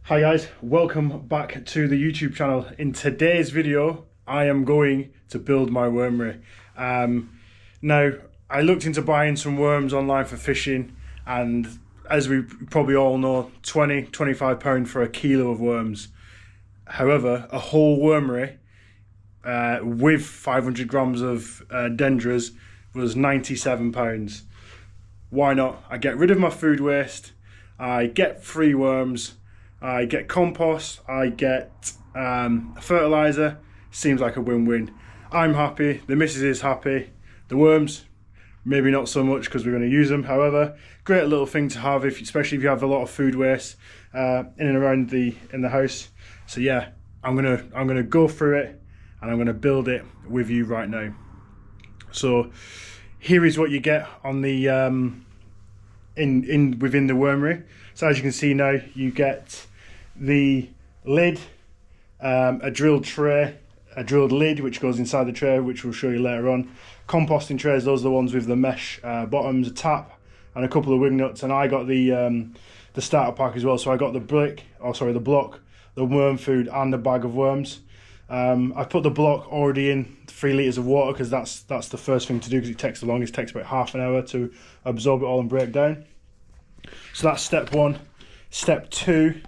Hi guys, welcome back to the YouTube channel. In today's video, I am going to build my wormery. Now, I looked into buying some worms online for fishing, and as we probably all know, £20–25 for a kilo of worms. However, a whole wormery with 500 grams of dendras was £97. Why not? I get rid of my food waste, I get free worms, I get compost, I get fertilizer. Seems like a win-win. I'm happy, the missus is happy, the worms maybe not so much because we're going to use them. However, great little thing to have, especially if you have a lot of food waste in and around in the house. So yeah, I'm gonna go through it and I'm gonna build it with you right now. So here is what you get on the within the wormery. So as you can see now, you get the lid, a drilled tray, a drilled lid which goes inside the tray, which we'll show you later on. Composting trays, those are the ones with the mesh bottoms, a tap, and a couple of wing nuts. And I got the starter pack as well. So I got the block, the worm food, and a bag of worms. I put the block already in 3 litres of water because that's the first thing to do, because it takes the longest. It takes about half an hour to absorb it all and break down. So that's step one. Step two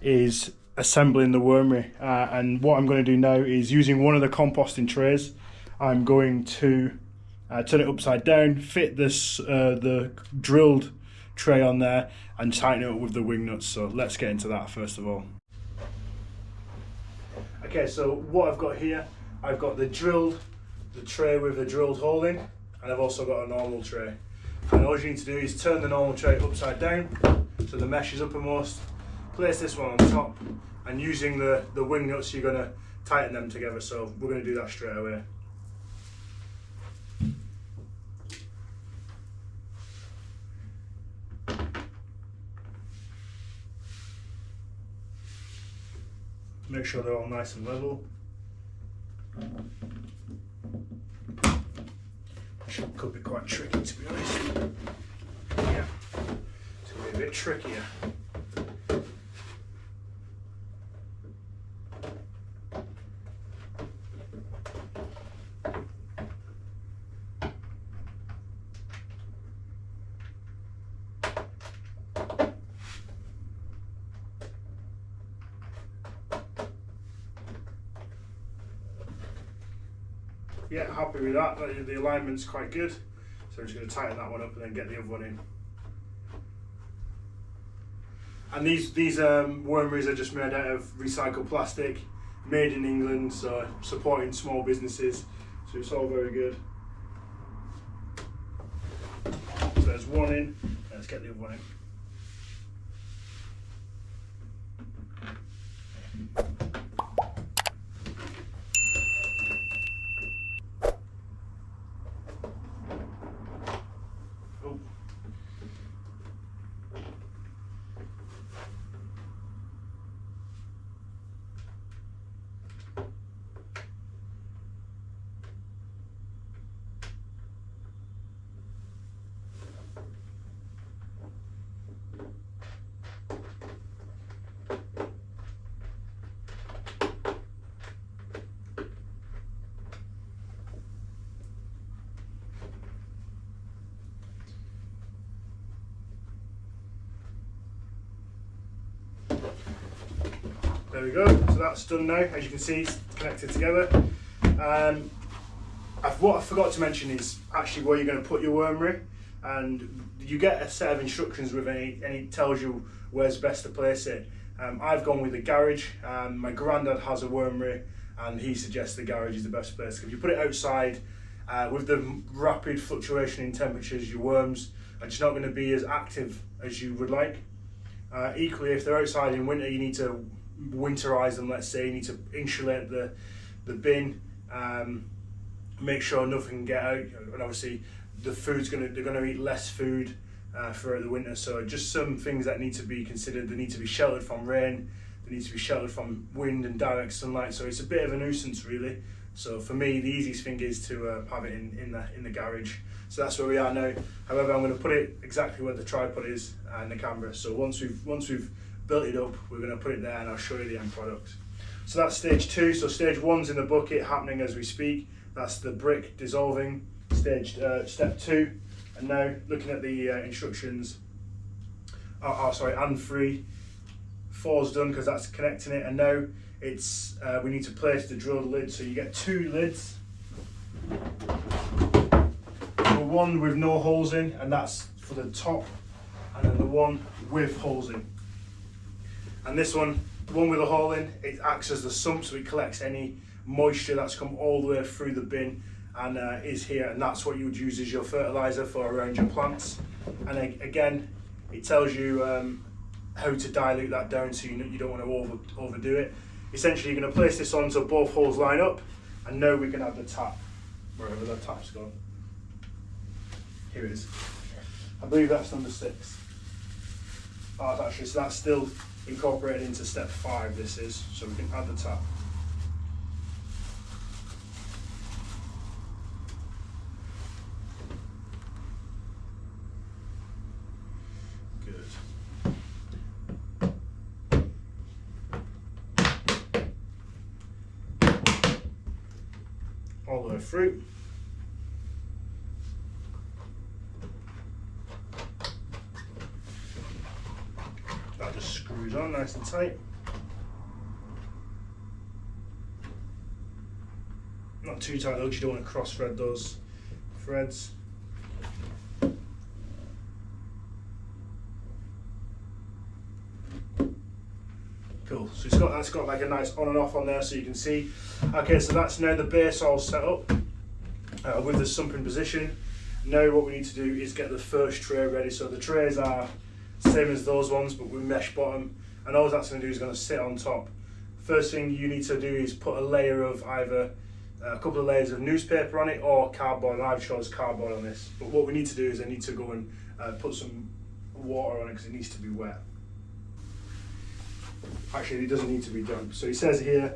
is assembling the wormery, and what I'm going to do now is, using one of the composting trays, I'm going to turn it upside down, fit this the drilled tray on there, and tighten it up with the wing nuts. So let's get into that first of all. Okay, so what I've got here, I've got the tray with the drilled hole in, and I've also got a normal tray. And all you need to do is turn the normal tray upside down so the mesh is uppermost, place this one on top, and using the wing nuts you're going to tighten them together. So we're going to do that straight away. Make sure they're all nice and level. Could be quite tricky, to be honest. Yeah, it's going to be a bit trickier. Yeah, happy with that. The alignment's quite good. So I'm just going to tighten that one up and then get the other one in. And these wormeries are just made out of recycled plastic, made in England, so supporting small businesses. So it's all very good. So there's one in. Let's get the other one in. There we go, so that's done now. As you can see, it's connected together. What I forgot to mention is actually where you're going to put your wormery, and you get a set of instructions with it, and it tells you where's best to place it. I've gone with the garage. My granddad has a wormery, and he suggests the garage is the best place. If you put it outside, with the rapid fluctuation in temperatures, your worms are just not going to be as active as you would like. Equally, if they're outside in winter, you need to winterize them. Let's say you need to insulate the bin, make sure nothing can get out, and obviously they're going to eat less food throughout the winter. So just some things that need to be considered. They need to be sheltered from rain, they need to be sheltered from wind and direct sunlight. So it's a bit of a nuisance really. So for me, the easiest thing is to have it in the garage. So that's where we are now. However, I'm going to put it exactly where the tripod is and the camera. So once we've built it up, we're going to put it there and I'll show you the end product. So that's stage 2. So stage 1's in the bucket, happening as we speak. That's the brick dissolving. Step 2. And now looking at the instructions. Sorry, and 3. 4's done because that's connecting it, and now it's we need to place the drilled lid. So you get 2 lids. The one with no holes in, and that's for the top, and then the one with holes in. And this one, the one with a hole in, it acts as the sump, so it collects any moisture that's come all the way through the bin and is here, and that's what you would use as your fertilizer for around your plants. And again, it tells you how to dilute that down, so you don't want to overdo it. Essentially, you're going to place this on so both holes line up, and now we can add the tap, wherever the tap's gone. Here it is. I believe that's number 6. Oh, actually, so that's still incorporated into step 5, this is, so we can add the tap. All the way through. That just screws on nice and tight. Not too tight though, because you don't want to cross thread those threads. Cool, so that's got like a nice on and off on there so you can see. Okay, so that's now the base all set up with the sump in position. Now what we need to do is get the first tray ready. So the trays are same as those ones, but with mesh bottom, and all that's going to do is going to sit on top. First thing you need to do is put a layer of either a couple of layers of newspaper on it or cardboard, and I've chose cardboard on this. But what we need to do is I need to go and put some water on it because it needs to be wet. Actually, it doesn't need to be damp. So it says here,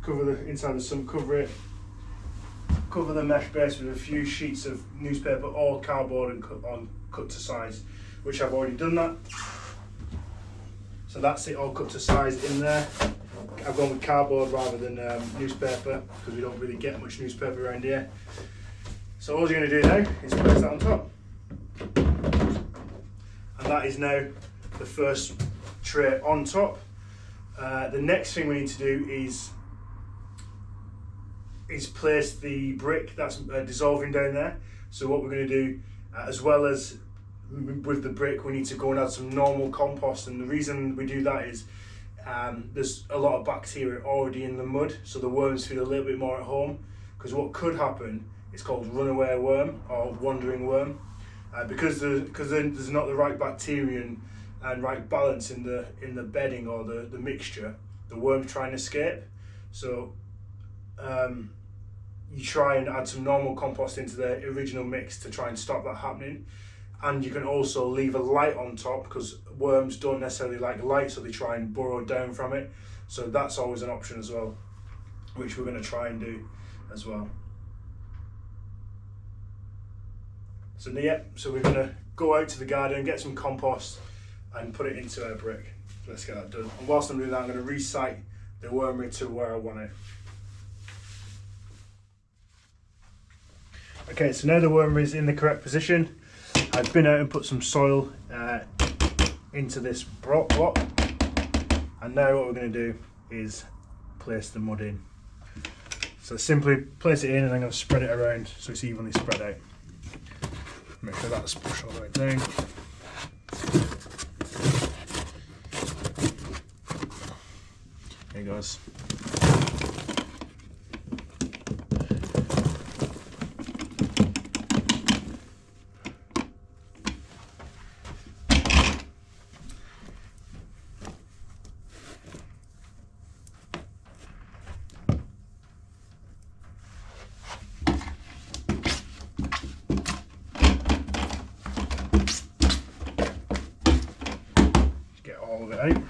cover the inside the sump, cover it, cover the mesh base with a few sheets of newspaper or cardboard and cut to size, which I've already done that. So that's it, all cut to size in there. I've gone with cardboard rather than newspaper because we don't really get much newspaper around here. So all you're going to do now is place that on top, and that is now the first tray on top. The next thing we need to do is place the brick that's dissolving down there. So what we're going to do, as well as with the brick, we need to go and add some normal compost, and the reason we do that is there's a lot of bacteria already in the mud, so the worms feel a little bit more at home, because what could happen is called runaway worm or wandering worm, because there's not the right bacteria and right balance in the bedding or the mixture. The worms try and escape, so you try and add some normal compost into the original mix to try and stop that happening. And you can also leave a light on top because worms don't necessarily like light, so they try and burrow down from it. So that's always an option as well, which we're going to try and do as well. So yeah, so we're going to go out to the garden, get some compost and put it into our brick. Let's get that done. And whilst I'm doing that, I'm going to resite the wormery to where I want it. Okay, so now the wormery is in the correct position. I've been out and put some soil into this block, and now what we're going to do is place the mud in. So simply place it in, and I'm going to spread it around so it's evenly spread out. Make sure that's pushed all the way down. There it goes. All of it out.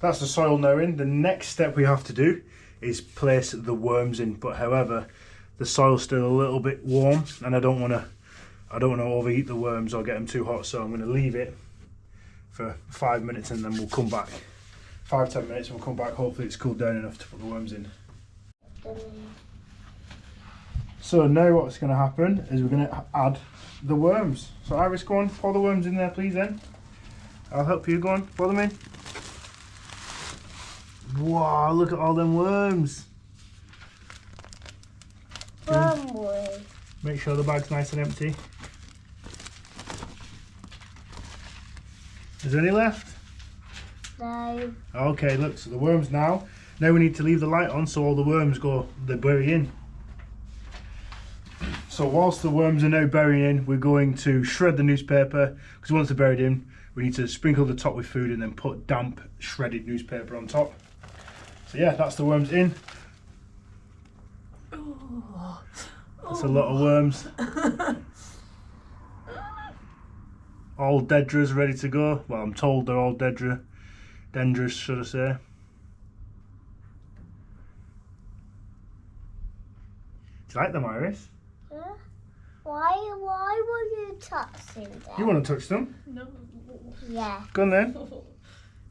That's the soil now in. The next step we have to do is place the worms in. But however, the soil's still a little bit warm, and I don't want to overheat the worms or get them too hot. So I'm going to leave it for 5 minutes, and then we'll come back. 5-10 minutes, and we'll come back. Hopefully, it's cooled down enough to put the worms in. So now what's going to happen is we're going to add the worms. So Iris, go on, pour the worms in there, please. Then I'll help you. Go on, pour them in. Wow, look at all them worms. Wormwood. Make sure the bag's nice and empty. Is there any left? No. Okay, look, so the worms now. Now we need to leave the light on so all the worms they bury in. So whilst the worms are now burying, we're going to shred the newspaper, because once they're buried in, we need to sprinkle the top with food and then put damp shredded newspaper on top. So yeah, that's the worms in. That's a lot of worms. All Dedras ready to go. Well, I'm told they're all Dendras, should I say. Do you like them, Iris? Yeah. Why were you touching them? You want to touch them? No. Yeah. Go on then.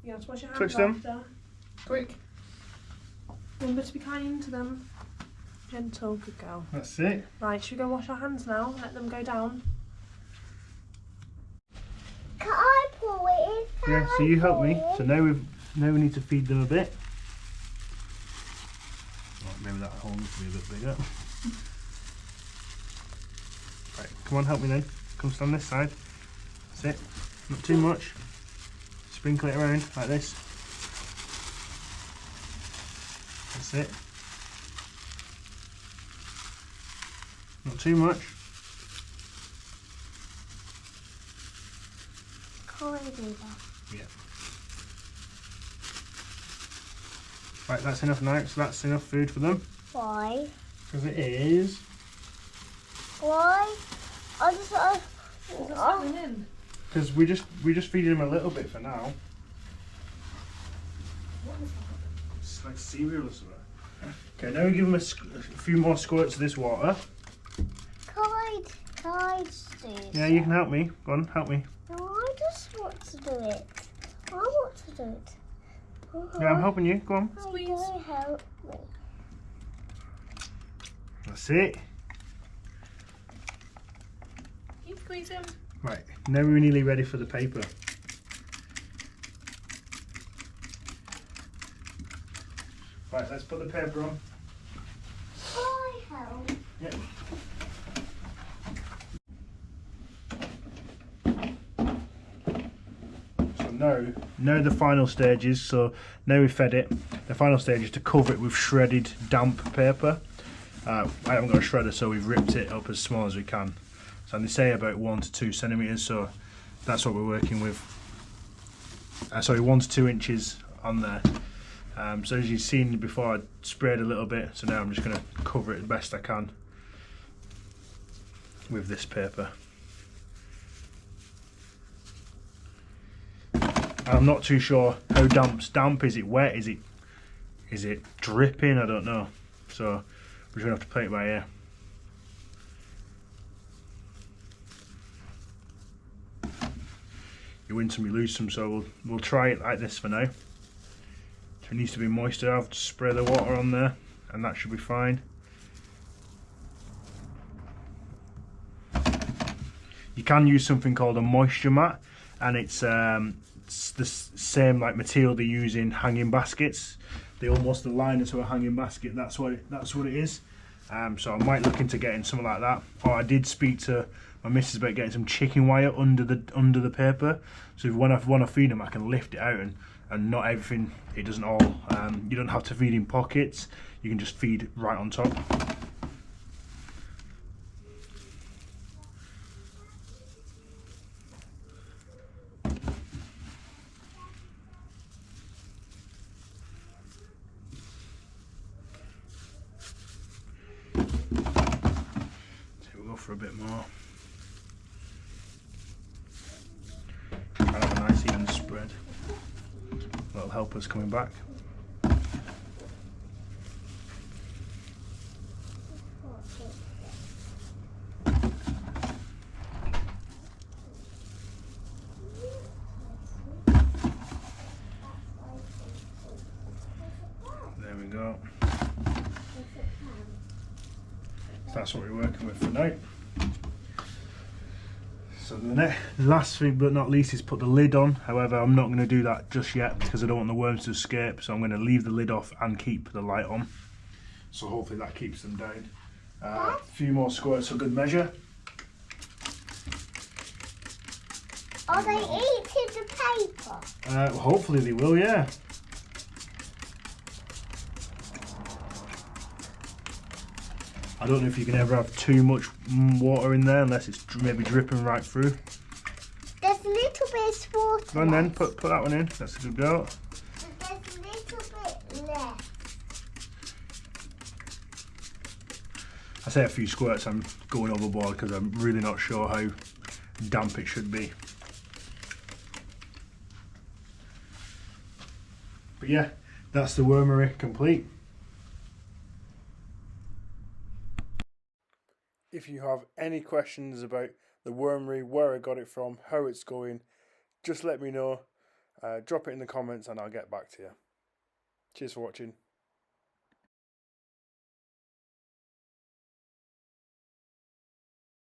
You have to wash your Touch hands them. after. Quick. Remember to be kind to them. Gentle, good girl. That's it. Right, should we go wash our hands now? Let them go down. Can I pull it in? Yeah, so you help me. So now we need to feed them a bit. Right, maybe that hole needs to be a bit bigger. Right, come on, help me then. Come stand this side. That's it. Not too much. Sprinkle it around like this. That's it. Not too much. Can I do that? Yeah. Right, that's enough now. So that's enough food for them. Why? Because it is. Why? I just. Is there something in? Because we just feed them a little bit for now. What is that? It's like cereal or something. Okay, now we give them a few more squirts of this water. Can I do it? Yeah, you can help me. Go on, help me. No, I just want to do it. I want to do it. Yeah, I'm helping you. Go on. How can you help me? That's it. You squeeze him. Right, now we're nearly ready for the paper. Right, let's put the paper on. Can I help? Yep. So now the final stages. So now we've fed it. The final stage is to cover it with shredded damp paper. I haven't got a shredder, so we've ripped it up as small as we can. So they say about 1 to 2 centimeters. So that's what we're working with. Sorry, 1 to 2 inches on there. So as you've seen before, I sprayed a little bit. So now I'm just going to cover it the best I can with this paper. And I'm not too sure how damp's damp. Is it wet? Is it dripping? I don't know. So we're gonna have to play it by ear. You win some, you lose some. So we'll try it like this for now. So it needs to be moister. I'll just spray the water on there, and that should be fine. You can use something called a moisture mat, and it's the same like material they use in hanging baskets. They almost align it to a hanging basket. That's what it is. So I might look into getting something like that. Or I did speak to my missus about getting some chicken wire under the paper. So if when I want to feed them, I can lift it out and not everything. It doesn't all. You don't have to feed in pockets. You can just feed right on top. For a bit more. Kind of a nice even spread. A little that'll help us coming back. There we go. So that's what we're working with for now. So the last thing but not least is put the lid on. However, I'm not going to do that just yet because I don't want the worms to escape. So I'm going to leave the lid off and keep the light on. So hopefully that keeps them down. A few more squirts for good measure. Are they eating the paper? Hopefully they will, yeah. I don't know if you can ever have too much water in there unless it's maybe dripping right through. There's a little bit of water. Go on then, put that one in. That's a good go. There's a little bit left. I say a few squirts, I'm going overboard because I'm really not sure how damp it should be. But yeah, that's the wormery complete. If you have any questions about the wormery, where I got it from, how it's going, just let me know. Drop it in the comments and I'll get back to you. Cheers for watching.